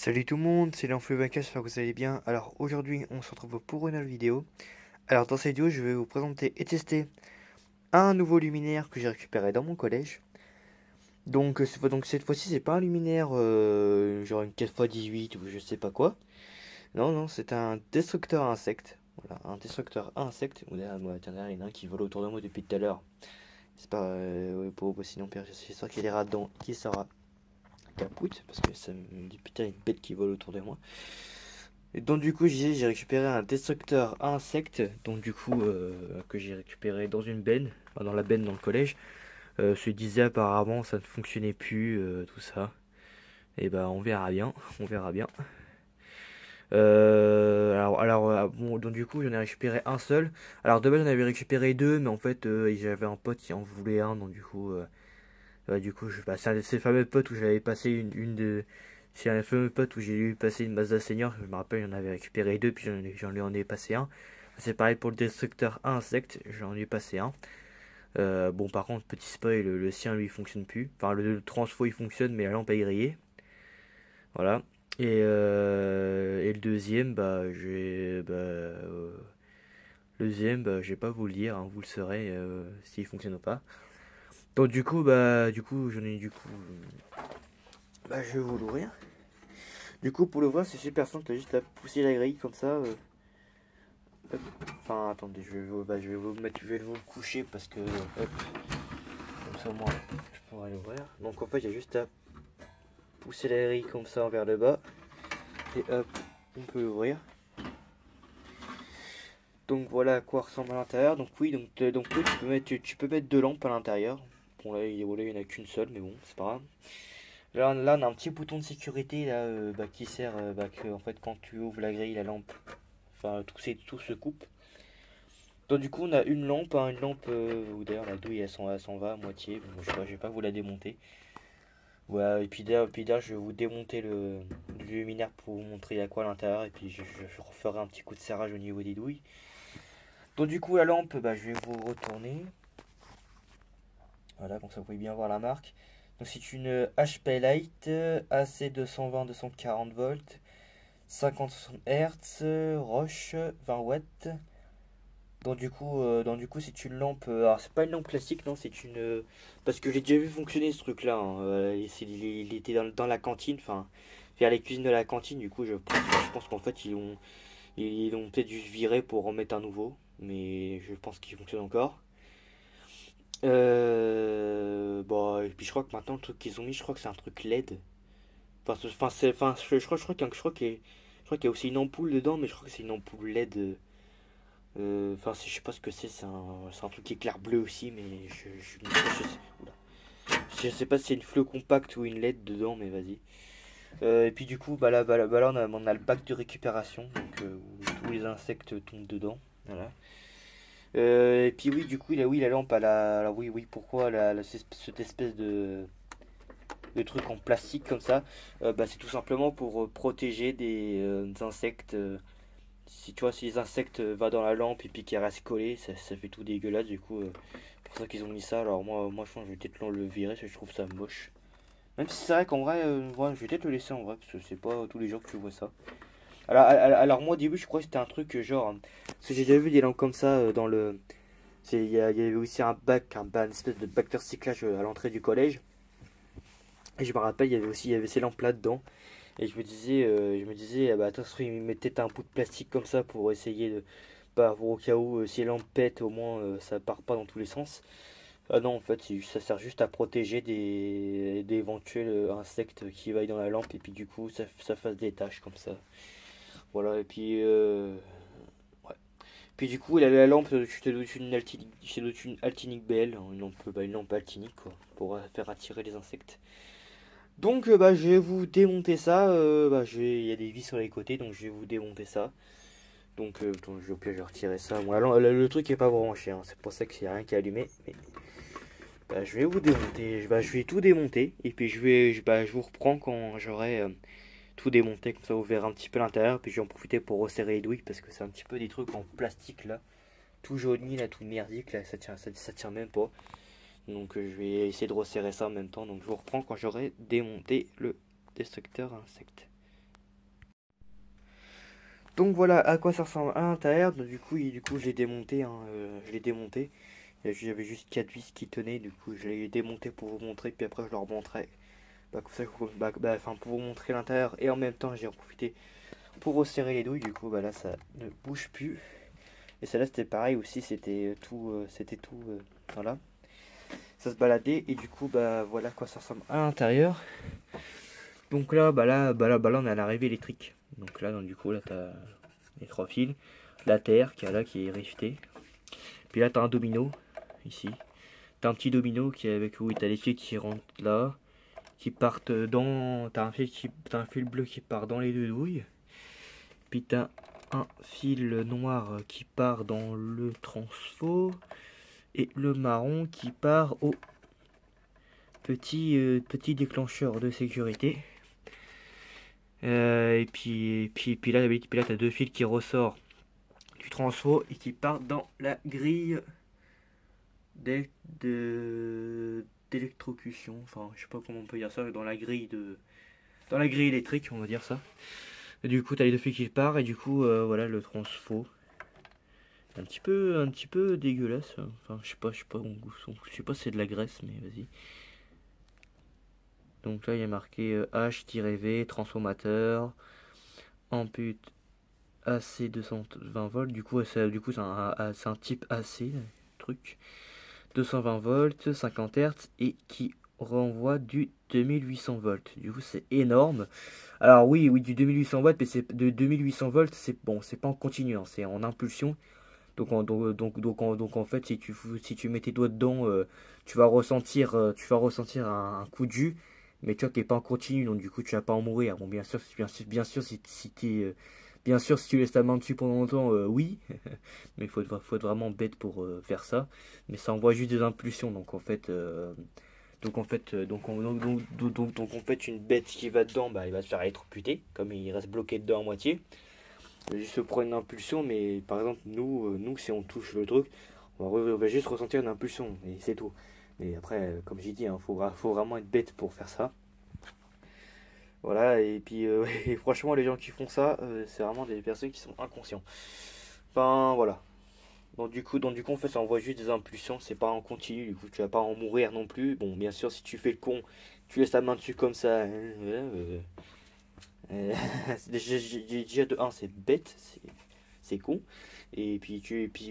Salut tout le monde, c'est l'Enfluvacas, j'espère que vous allez bien. Alors aujourd'hui on se retrouve pour une nouvelle vidéo. Alors dans cette vidéo je vais vous présenter et tester un nouveau luminaire que j'ai récupéré dans mon collège. Donc cette fois-ci c'est pas un luminaire genre une 4x18 ou je sais pas quoi. Non non, c'est un destructeur à insectes. Voilà, un destructeur à insectes. Moi, tiens, il y en a un qui vole autour de moi depuis tout à l'heure. C'est pas ouais, sinon père, je suis sûr qu'il y a des rats dedans qui sera capoute parce que ça me dit putain une bête qui vole autour de moi. Et donc du coup j'ai récupéré un destructeur à insectes, donc du coup que j'ai récupéré dans une benne, enfin, dans la benne dans le collège. Se disait apparemment ça ne fonctionnait plus, tout ça. Et bah on verra bien, on verra bien. Bon, donc du coup j'en ai récupéré un seul. Alors de base j'en avais récupéré deux, mais en fait j'avais un pote qui en voulait un, donc c'est un de ces fameux potes où j'avais passé une de. C'est un fameux pote où j'ai eu passer une Mazda Senior. Je me rappelle, j'en avais récupéré deux, puis j'en lui en ai passé un. C'est pareil pour le destructeur à insectes, j'en ai passé un. Bon, par contre, petit spoil, le sien lui fonctionne plus. Enfin, le transfo il fonctionne, mais la lampe est grillée. Voilà. Et le deuxième, le deuxième, je vais pas vous le dire, hein, vous le saurez s'il fonctionne ou pas. Donc je vais vous l'ouvrir. Du coup, pour le voir, c'est super simple. T'as juste à pousser la grille comme ça. Hop. Enfin, attendez, je vais vous mettre, je vais vous coucher parce que, hop, comme ça, moi, je pourrais l'ouvrir. Donc, en fait, il y a juste à pousser la grille comme ça vers le bas. Et hop, on peut l'ouvrir. Donc, voilà à quoi ressemble à l'intérieur. Donc oui, tu peux mettre deux lampes à l'intérieur. Bon, là, il n'y en a qu'une seule, mais bon, c'est pas grave. Là, on a un petit bouton de sécurité là, qui sert, en fait, quand tu ouvres la grille, la lampe, enfin, tout se coupe. Donc du coup on a une lampe où d'ailleurs la douille elle s'en va à moitié. Bon, je vais pas vous la démonter. Voilà, et puis d'ailleurs je vais vous démonter le luminaire pour vous montrer à quoi à l'intérieur. Et puis je referai un petit coup de serrage au niveau des douilles. Donc du coup la lampe, je vais vous retourner. Voilà, comme ça vous pouvez bien voir la marque. Donc c'est une HP Lite AC 220-240 volts, 50-60 Hz, Roche, 20 watts. Donc du coup, c'est une lampe. Alors, c'est pas une lampe classique, non, c'est une. Parce que j'ai déjà vu fonctionner ce truc-là, hein. Il était dans la cantine, enfin, vers les cuisines de la cantine. Du coup, je pense qu'en fait, ils ont peut-être juste viré pour remettre un nouveau. Mais je pense qu'il fonctionne encore. Bon, et puis je crois que maintenant, le truc qu'ils ont mis, je crois que c'est un truc LED. Je crois qu'il y a aussi une ampoule dedans, mais je crois que c'est une ampoule LED. Je sais pas ce que c'est un truc qui éclaire bleu aussi, mais oula. Je sais pas si c'est une fleu compacte ou une LED dedans, mais vas-y. Et puis du coup, là, on a le bac de récupération, où tous les insectes tombent dedans. Voilà. Et puis oui, du coup, oui, la lampe, oui, pourquoi cette espèce de truc en plastique comme ça. C'est tout simplement pour protéger des insectes. Si tu vois, si les insectes va dans la lampe et puis qu'ils restent collés, ça fait tout dégueulasse. Du coup, c'est pour ça qu'ils ont mis ça. Alors moi je pense que je vais peut-être le virer parce que je trouve ça moche. Même si c'est vrai qu'en vrai, ouais, je vais peut-être le laisser en vrai parce que c'est pas tous les jours que tu vois ça. Alors moi au début je croyais que c'était un truc genre, parce que j'ai déjà vu des lampes comme ça dans le. Il y avait aussi une espèce de bac de recyclage à l'entrée du collège. Et je me rappelle, il y avait ces lampes là dedans. Et je me disais, ah bah attention, ils mettaient un bout de plastique comme ça pour essayer de, pas pour au cas où si les lampes pètent, au moins ça part pas dans tous les sens. Ah non, en fait, ça sert juste à protéger d'éventuels insectes qui vaillent dans la lampe et puis du coup ça fasse des taches comme ça. Voilà, et puis ouais. Puis du coup, la lampe, je te doute une Altinic BL, hein, une lampe Altinic quoi, pour faire attirer les insectes. Donc je vais vous démonter ça. Il y a des vis sur les côtés, donc je vais vous démonter ça. Attends, au pire, je vais retirer ça. Bon, le truc est pas branché, hein, c'est pour ça qu'il n'y a rien qui est allumé. Mais je vais vous démonter. Je vais tout démonter. Et puis je vous reprends quand j'aurai tout démonté. Comme ça, vous verrez un petit peu l'intérieur. Puis je vais en profiter pour resserrer les douilles parce que c'est un petit peu des trucs en plastique là. Tout jauni là, tout merdique là. Ça tient même pas. Donc je vais essayer de resserrer ça en même temps. Donc je vous reprends quand j'aurai démonté le destructeur à insectes. Donc voilà à quoi ça ressemble à l'intérieur. Donc, du coup je l'ai démonté, hein, je l'ai démonté. J'avais juste 4 vis qui tenaient, du coup je l'ai démonté pour vous montrer, puis après je leur montrerai. Bah, comme ça, enfin, pour vous montrer l'intérieur et en même temps j'ai en profité pour resserrer les douilles. Du coup bah là ça ne bouge plus. Et celle-là c'était pareil aussi, c'était tout, voilà. Ça se baladait et du coup bah voilà à quoi ça ressemble à l'intérieur. Donc là on est à l'arrivée électrique. Donc là donc, du coup là t'as les 3 fils, la terre qui est rivetée. Puis là t'as un domino ici. T'as un petit domino qui est avec où t'as les fils qui rentrent là, qui partent dans. T'as un fil bleu qui part dans les deux douilles. Puis t'as un fil noir qui part dans le transfo. Et le marron qui part au petit déclencheur de sécurité. Et puis là t'as deux fils qui ressortent du transfo et qui partent dans la grille d'électrocution. Enfin, je sais pas comment on peut dire ça, dans la grille électrique, on va dire ça. Et du coup, t'as les deux fils qui partent et du coup, voilà le transfo. Un petit peu dégueulasse. Enfin, je sais pas si c'est de la graisse, mais vas-y. Donc là, il y a marqué H-V, transformateur, ampute AC 220 volts. C'est un type AC, truc. 220 volts, 50 Hz et qui renvoie du 2800 volts. Du coup, c'est énorme. Alors oui, du 2800 volts, mais c'est de 2800 volts, c'est bon, c'est pas en continu, hein, c'est en impulsion. Donc en fait, si tu mets tes doigts dedans, tu vas ressentir un coup de jus, mais tu vois qu'il n'est pas en continu, donc du coup tu vas pas en mourir. Bon, bien sûr, bien sûr, si tu laisses ta main dessus pendant longtemps, oui, mais faut être vraiment bête pour faire ça. Mais ça envoie juste des impulsions, donc en fait, une bête qui va dedans, bah, il va se faire électrocuter, comme il reste bloqué dedans à moitié. Il va juste se prendre une impulsion, mais par exemple, nous si on touche le truc, on va juste ressentir une impulsion, et c'est tout. Mais après, comme j'ai dit, il faut vraiment être bête pour faire ça. Voilà, et puis et franchement, les gens qui font ça, c'est vraiment des personnes qui sont inconscients. Enfin, voilà. Donc du coup, en fait, ça envoie juste des impulsions, c'est pas en continu, du coup, tu vas pas en mourir non plus. Bon, bien sûr, si tu fais le con, tu laisses ta main dessus comme ça. Euh, déjà de un c'est bête, c'est con. Et puis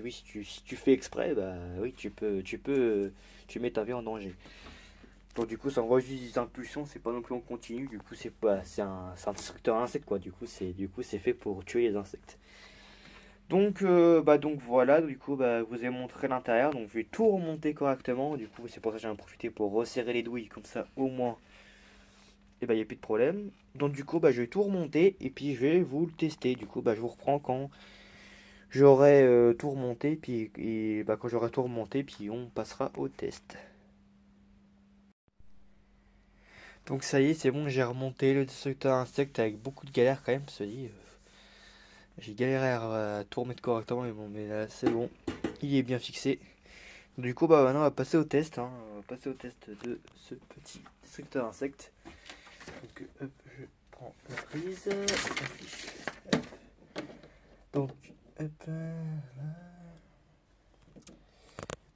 oui, si tu fais exprès, bah oui, tu mets ta vie en danger. Donc du coup, ça envoie juste des impulsions, c'est pas non plus en continu. Du coup, c'est un destructeur insecte quoi. Du coup, c'est fait pour tuer les insectes. Donc voilà, du coup, bah, je vous ai montré l'intérieur. Donc je vais tout remonter correctement. Du coup, c'est pour ça que j'ai profité pour resserrer les douilles comme ça, au moins et bah il n'y a plus de problème. Donc du coup bah je vais tout remonter et puis je vais vous le tester. Du coup bah je vous reprends quand j'aurai tout remonté puis et bah quand j'aurai tout remonté puis on passera au test. Donc ça y est c'est bon j'ai remonté le destructeur insecte avec beaucoup de galères quand même parce que j'ai galéré à tout remettre correctement mais bon mais là c'est bon il est bien fixé. Du coup bah maintenant on va passer au test hein. On va passer au test de ce petit destructeur insecte. Donc hop je prends la prise, la fiche. Donc, hop, là.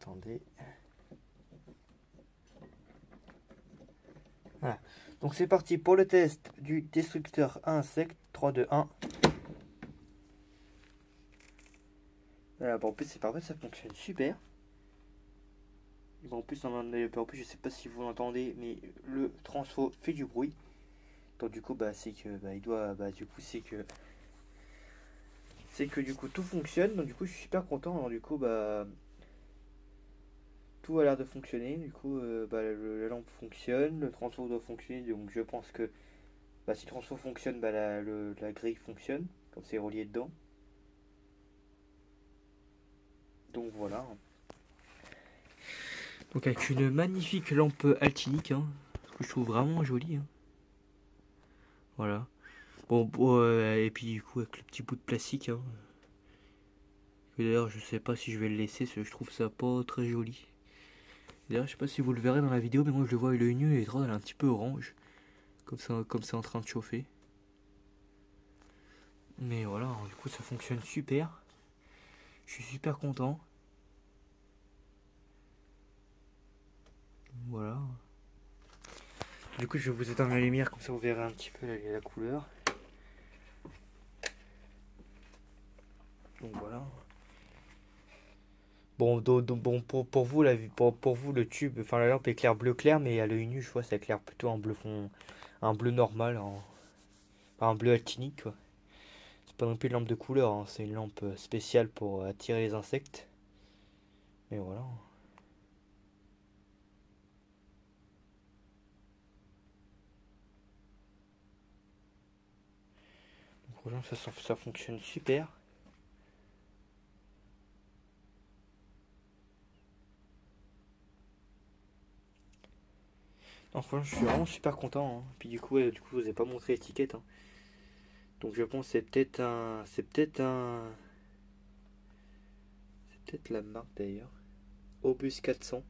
Attendez. Voilà. Donc c'est parti pour le test du destructeur à insectes. 3, 2, 1. Voilà, bon, en plus c'est parfait, ça fonctionne super. Bon, en plus je sais pas si vous l'entendez, mais le transfo fait du bruit. Donc du coup bah c'est que bah il doit bah du coup c'est que du coup tout fonctionne. Donc du coup je suis super content. Alors du coup bah tout a l'air de fonctionner. Du coup bah, la lampe fonctionne, le transfo doit fonctionner. Donc je pense que bah, si le transfo fonctionne, bah, la grille fonctionne, comme c'est relié dedans. Donc voilà. Donc avec une magnifique lampe altinique, hein, que je trouve vraiment jolie. Hein. Voilà. Et puis du coup avec le petit bout de plastique. Hein. D'ailleurs je sais pas si je vais le laisser, parce que je trouve ça pas très joli. D'ailleurs je sais pas si vous le verrez dans la vidéo, mais moi je le vois à l'œil nu et l'étoile elle est un petit peu orange. Comme ça, comme c'est en train de chauffer. Mais voilà, du coup ça fonctionne super. Je suis super content. Voilà. Du coup je vais vous éteindre la lumière, comme ça vous verrez un petit peu la couleur. Donc voilà. Bon, bon pour vous, pour vous, le tube, enfin la lampe éclaire bleu clair, mais à l'œil nu, je vois, ça éclaire plutôt en bleu fond, un bleu normal, enfin, un bleu actinique, quoi. C'est pas non plus une lampe de couleur, hein, c'est une lampe spéciale pour attirer les insectes. Mais voilà. Donc, franchement, ça fonctionne super. Non, franchement, je suis vraiment super content, hein. Puis du coup, ouais, je vous ai pas montré l'étiquette, hein. Donc je pense que c'est peut-être la marque d'ailleurs. Obus 400.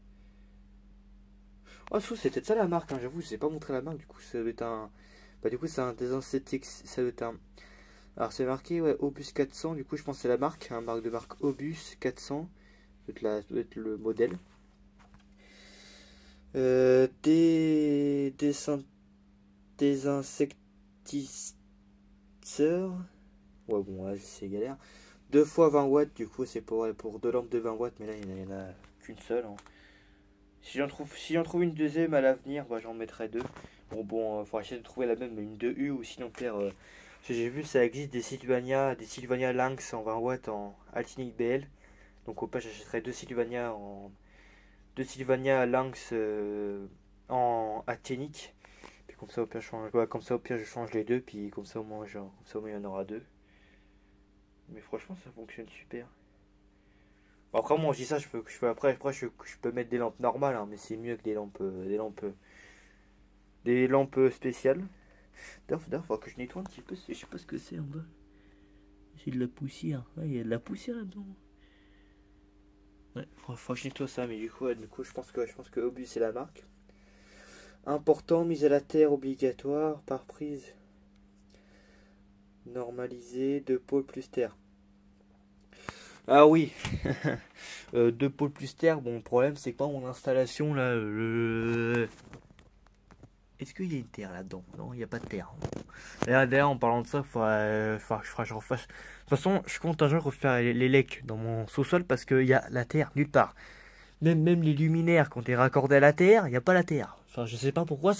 Oh, je trouve que c'est peut-être ça la marque, hein. J'avoue, je vous ai pas montré la marque. Du coup, ça doit être un. Bah, du coup, c'est un désinsectique. Ça doit être un. Alors, c'est marqué, ouais, Obus 400. Du coup, je pense que c'est la marque. Un marque de marque Obus 400. Ça doit être le modèle. Désinsectiseur. Ouais, bon, ouais, c'est galère. 2 fois 20 watts, du coup, c'est pour deux lampes de 20 watts. Mais là, il n'y en a qu'une seule, hein. Si j'en trouve une deuxième à l'avenir, bah, j'en mettrai deux. Bon, faudra essayer de trouver la même, une 2U ou sinon faire. Parce que j'ai vu, ça existe des Sylvania Lynx en 20 watts en Altinic BL. Donc au pas, j'achèterai deux Sylvania Lynx en Actinic. Puis comme ça, au pire, comme ça, au pire, je change les deux. Puis comme ça, au moins, il y en aura deux. Mais franchement, ça fonctionne super. Bon, après, moi, je dis ça, après, je peux mettre des lampes normales, hein, mais c'est mieux que des lampes spéciales. D'ailleurs, il faudra que je nettoie un petit peu. Je sais pas ce que c'est en bas. C'est de la poussière. Ouais, il y a de la poussière là-dedans. Ouais, faudra que je nettoie ça, mais du coup, je pense que Obus c'est la marque. Important, mise à la terre obligatoire, par prise normalisée, 2 pôles plus terre. Ah oui, 2 pôles plus terre. Bon, le problème c'est que pas mon installation là. Est-ce qu'il y a une terre là-dedans? Non, il n'y a pas de terre. D'ailleurs, en parlant de ça, faudra que je refasse. De toute façon, je compte un jour refaire les lecs dans mon sous-sol parce qu'il y a la terre nulle part. Même les luminaires, quand t'es raccordé à la terre, il n'y a pas la terre. Enfin, je sais pas pourquoi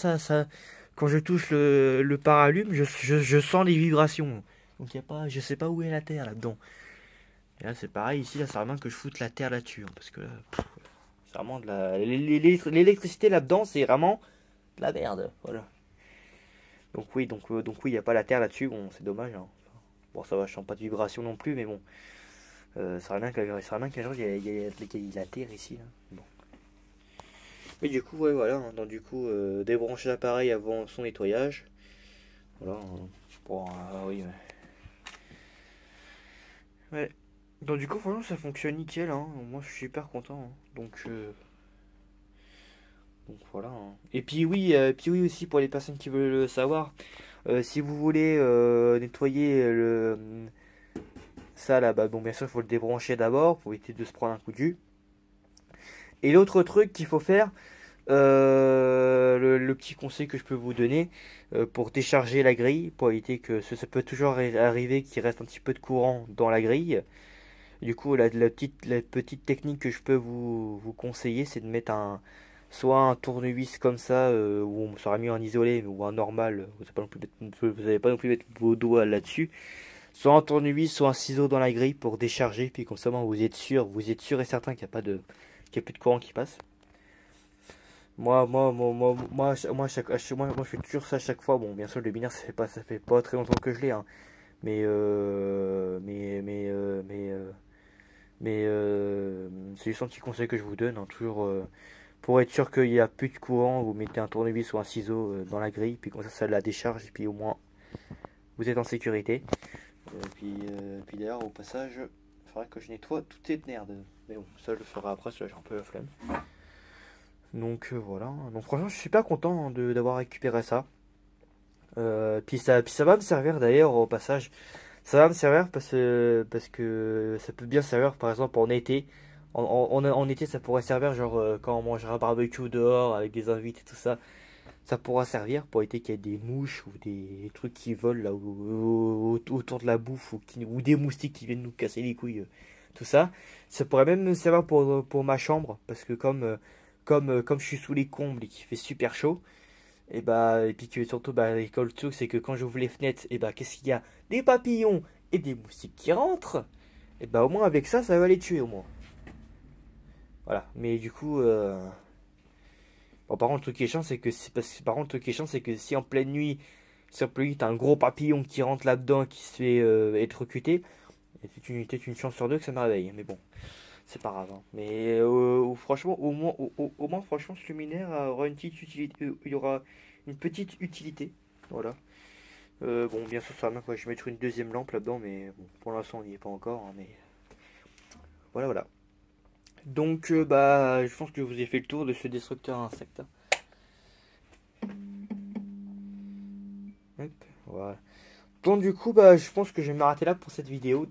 quand je touche le paralume, je sens des vibrations. Donc il y a pas, je sais pas où est la terre là-dedans. Et là, c'est pareil ici, là, c'est vraiment que je foute la terre là-dessus, hein, parce que là, c'est vraiment de la, l'électricité là-dedans, c'est vraiment de la merde. Voilà. Donc oui, il n'y a pas la terre là-dessus. Bon, c'est dommage, hein. Bon, ça va, je sens pas de vibration non plus, mais bon, ça sera bien qu'un jour il y ait la terre ici, là. Bon. Mais du coup, ouais, voilà, hein. Donc du coup, débrancher l'appareil avant son nettoyage. Voilà, hein. Bon, oui, ouais. Ouais. Donc du coup, franchement, ça fonctionne nickel, hein. Moi, je suis super content, hein. Donc voilà, hein. Puis oui aussi pour les personnes qui veulent le savoir, si vous voulez nettoyer ça là, bah bon, bien sûr, il faut le débrancher d'abord pour éviter de se prendre un coup de jus. Et l'autre truc qu'il faut faire, le petit conseil que je peux vous donner pour décharger la grille, pour éviter que ça peut toujours arriver qu'il reste un petit peu de courant dans la grille. Du coup, la petite technique que je peux vous conseiller, c'est de mettre soit un tournevis comme ça, où on sera mieux en isolé, ou un normal, vous n'allez pas non plus mettre vos doigts là-dessus. Soit un tournevis, soit un ciseau dans la grille pour décharger, puis comme ça, vous êtes sûr et certain qu'il y a plus de courant qui passe. Moi, je fais toujours ça à chaque fois. Bon, bien sûr, le binaire, ça fait pas très longtemps que je l'ai, hein. Mais c'est juste un petit conseil que je vous donne, hein. Toujours, pour être sûr qu'il n'y a plus de courant, vous mettez un tournevis ou un ciseau dans la grille, puis comme ça la décharge, et puis au moins, vous êtes en sécurité. Puis d'ailleurs, au passage, il faudra que je nettoie toutes ces merdes. Mais bon, ça, je le ferai après, ça, j'ai un peu la flemme. Donc voilà. Donc franchement, je suis super content, hein, d'avoir récupéré ça. Puis ça va me servir d'ailleurs au passage. Ça va me servir parce que ça peut bien servir, par exemple, en été. En été, ça pourrait servir, genre, quand on mangera un barbecue dehors avec des invités et tout ça. Ça pourra servir pour éviter qu'il y ait des mouches ou des trucs qui volent là autour de la bouffe ou des moustiques qui viennent nous casser les couilles, tout ça. Ça pourrait même me servir pour ma chambre parce que comme je suis sous les combles et qu'il fait super chaud, et puis que surtout le truc c'est que quand j'ouvre les fenêtres, qu'est-ce qu'il y a? Des papillons et des moustiques qui rentrent. Au moins avec ça, ça va les tuer au moins. Voilà. Mais du coup, bon, par contre, le truc qui est chiant, c'est que par contre, le truc qui est chiant, c'est que si en pleine nuit, si en pleine nuit, t'as un gros papillon qui rentre là-dedans, qui se fait électrocuter, et c'est une chance sur deux que ça me réveille. Mais bon, c'est pas grave, hein. Mais franchement, au moins, franchement, ce luminaire aura une petite utilité. Il y aura une petite utilité. Voilà. Bon, bien sûr, ça va même, je vais mettre une deuxième lampe là-dedans, mais bon, pour l'instant, on n'y est pas encore, hein, mais voilà, voilà. Donc, je pense que je vous ai fait le tour de ce destructeur à insectes, hein. Hop, voilà. Donc du coup je pense que je vais m'arrêter là pour cette vidéo.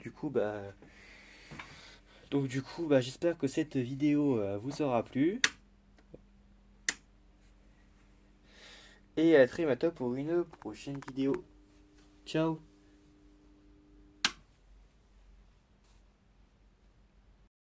J'espère que cette vidéo vous aura plu et à très bientôt pour une prochaine vidéo. Ciao.